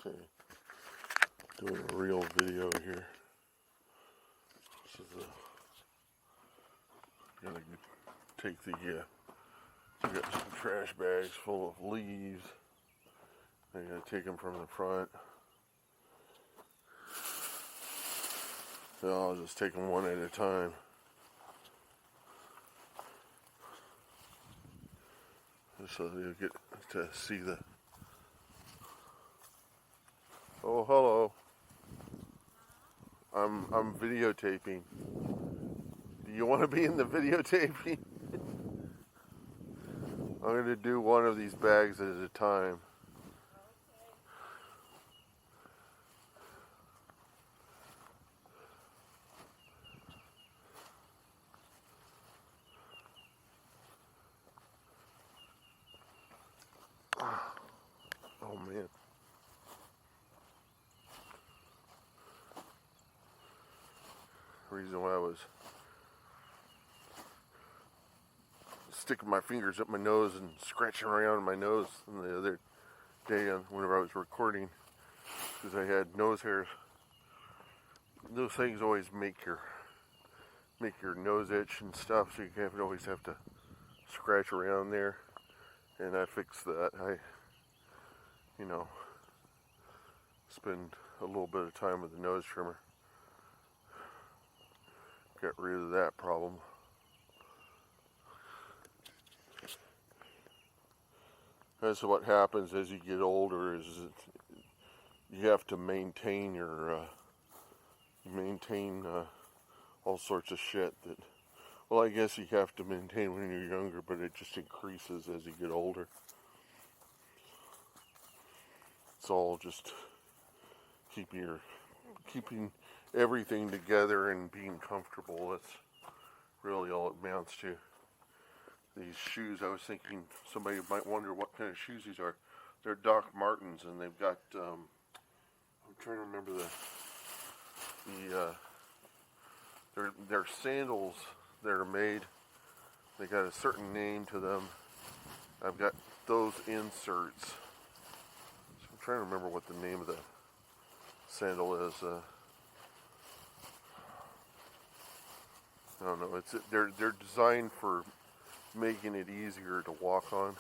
Okay, doing a real video here. This is gotta take the, I got some trash bags full of leaves. I gotta take them from the front. So I'll just take them one at a time. Just so you get to see the... Oh, hello. I'm videotaping. Do you want to be in the videotaping? I'm going to do one of these bags at a time. Oh man. The reason why I was sticking my fingers up my nose and scratching around my nose the other day whenever I was recording, because I had nose hairs. Those things always make your nose itch and stuff, so you always have to scratch around there. And I fixed that. I spend a little bit of time with the nose trimmer. Got rid of that problem. That's what happens as you get older, is you have to maintain your all sorts of shit that, well, I guess you have to maintain when you're younger, but it just increases as you get older. It's all just keeping everything together and being comfortable. That's really all it amounts to. These shoes, I was thinking somebody might wonder what kind of shoes these are. They're Doc Martens, and they've got, I'm trying to remember they're sandals that are made. They got a certain name to them. I've got those inserts. So I'm trying to remember what the name of the sandal is. I don't know. They're designed for making it easier to walk on.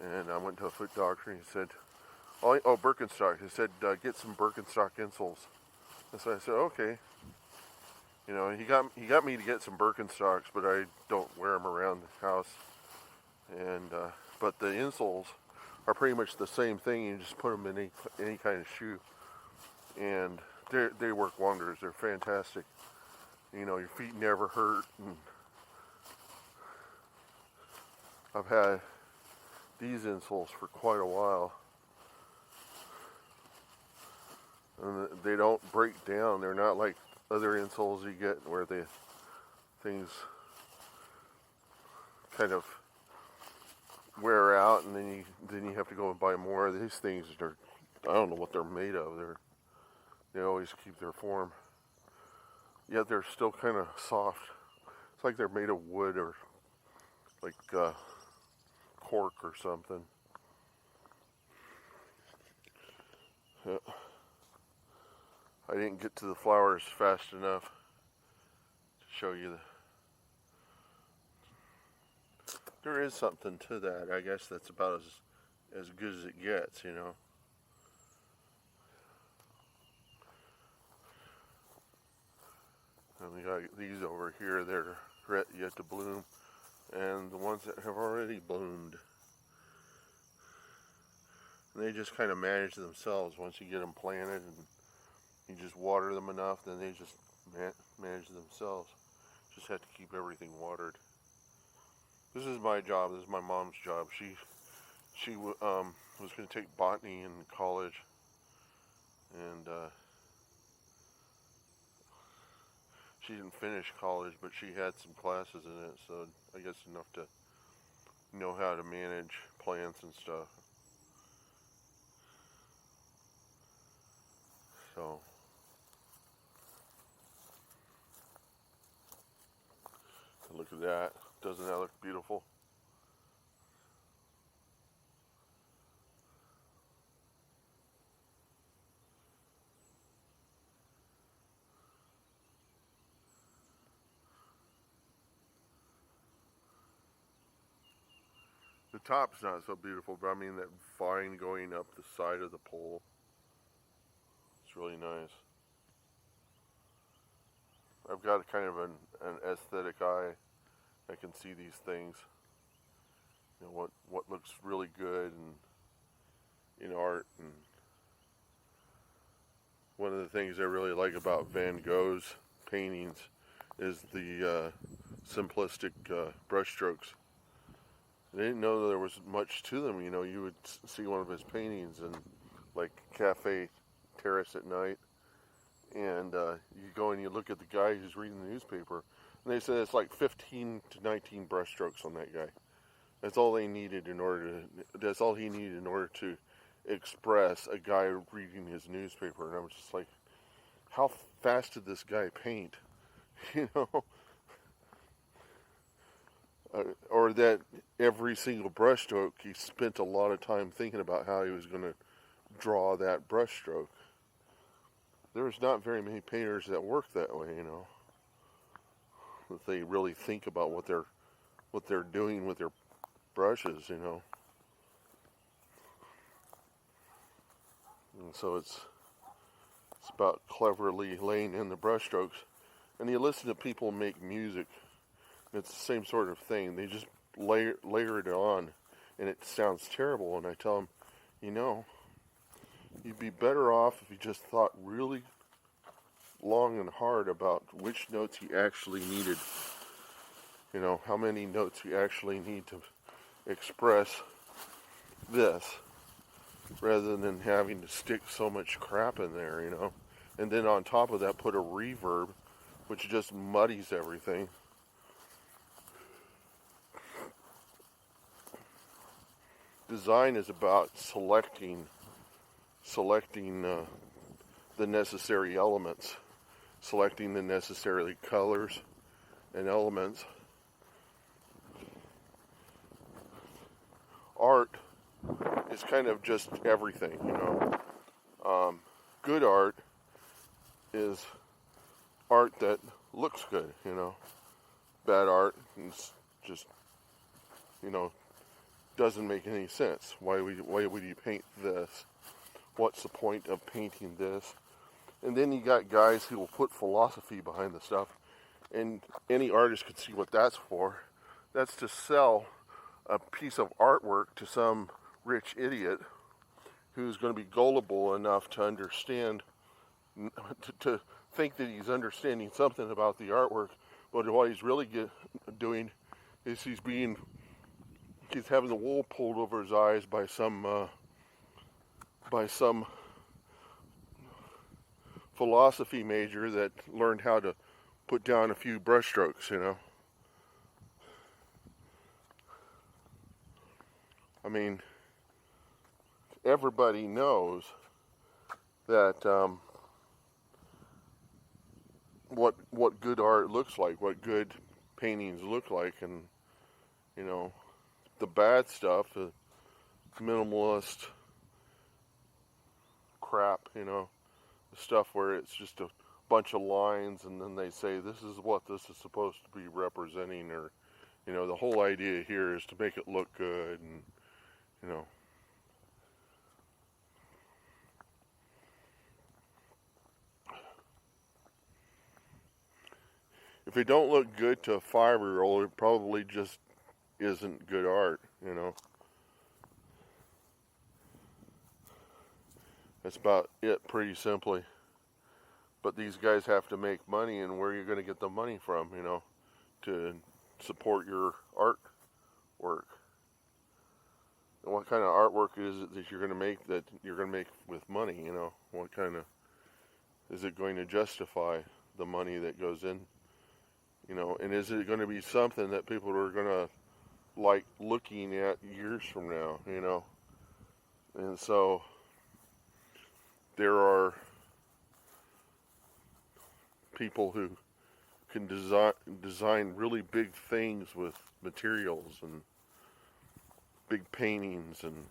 And I went to a foot doctor and he said, oh, Birkenstock. He said, get some Birkenstock insoles. And so I said, okay. You know, he got me to get some Birkenstocks, but I don't wear them around the house. And but the insoles are pretty much the same thing. You just put them in any kind of shoe, and they work wonders. They're fantastic. You know, your feet never hurt. And I've had these insoles for quite a while, and they don't break down. They're not like other insoles you get where the things kind of wear out, and then you have to go and buy more. These things are, I don't know what they're made of. They always keep their form, yet they're still kind of soft. It's like they're made of wood or like cork or something. I didn't get to the flowers fast enough to show you there is something to that. I guess that's about as good as it gets, you know. And we got these over here that are yet to bloom, and the ones that have already bloomed. And they just kind of manage themselves once you get them planted, and you just water them enough, then they just manage themselves. Just have to keep everything watered. This is my job. This is my mom's job. She was going to take botany in college, and she didn't finish college, but she had some classes in it, so I guess enough to know how to manage plants and stuff. So look at that. Doesn't that look beautiful? The top's not so beautiful, but I mean that vine going up the side of the pole. It's really nice. I've got kind of an aesthetic eye. I can see these things. You know, what looks really good in art. And one of the things I really like about Van Gogh's paintings is the simplistic brush strokes. I didn't know there was much to them. You know, you would see one of his paintings in like Cafe Terrace at night, and you go and you look at the guy who's reading the newspaper, and they said it's like 15 to 19 brush strokes on that guy. That's all they needed in order to. That's all he needed in order to express a guy reading his newspaper. And I was just like, how fast did this guy paint? You know. Or that every single brush stroke, he spent a lot of time thinking about how he was going to draw that brush stroke. There's not very many painters that work that way, you know. That they really think about what they're doing with their brushes, you know. And so it's about cleverly laying in the brush strokes. And you listen to people make music. It's the same sort of thing. They just layer it on, and it sounds terrible. And I tell them, you know, you'd be better off if you just thought really long and hard about which notes you actually needed. You know, how many notes you actually need to express this, rather than having to stick so much crap in there, you know. And then on top of that, put a reverb, which just muddies everything. Design is about selecting the necessary elements, selecting the necessary colors and elements. Art is kind of just everything, you know. Good art is art that looks good, you know. Bad art is just, you know, doesn't make any sense. Why would you paint this? What's the point of painting this? And then you got guys who will put philosophy behind the stuff, and any artist could see what that's for. That's to sell a piece of artwork to some rich idiot who's going to be gullible enough to understand, to think that he's understanding something about the artwork, but what he's really doing is he's having the wool pulled over his eyes by some philosophy major that learned how to put down a few brush strokes, you know. I mean, everybody knows that what good art looks like, what good paintings look like, and you know, the bad stuff, the minimalist crap, you know, the stuff where it's just a bunch of lines and then they say this is what this is supposed to be representing, or you know, the whole idea here is to make it look good, and you know, if it don't look good to a 5-year-old, it probably just isn't good art, you know. That's about it, pretty simply. But these guys have to make money, and where are you going to get the money from, you know, to support your artwork? And what kind of artwork is it that you're going to make with money, you know? What kind of, is it going to justify the money that goes in, you know? And is it going to be something that people are going to like looking at years from now, you know? And so there are people who can design really big things with materials and big paintings and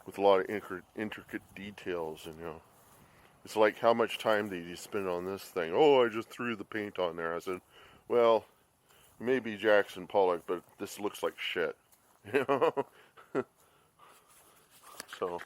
with a lot of intricate details, and you know, it's like, how much time did you spend on this thing? Oh, I just threw the paint on there. I said, well, maybe Jackson Pollock, but this looks like shit. You know? So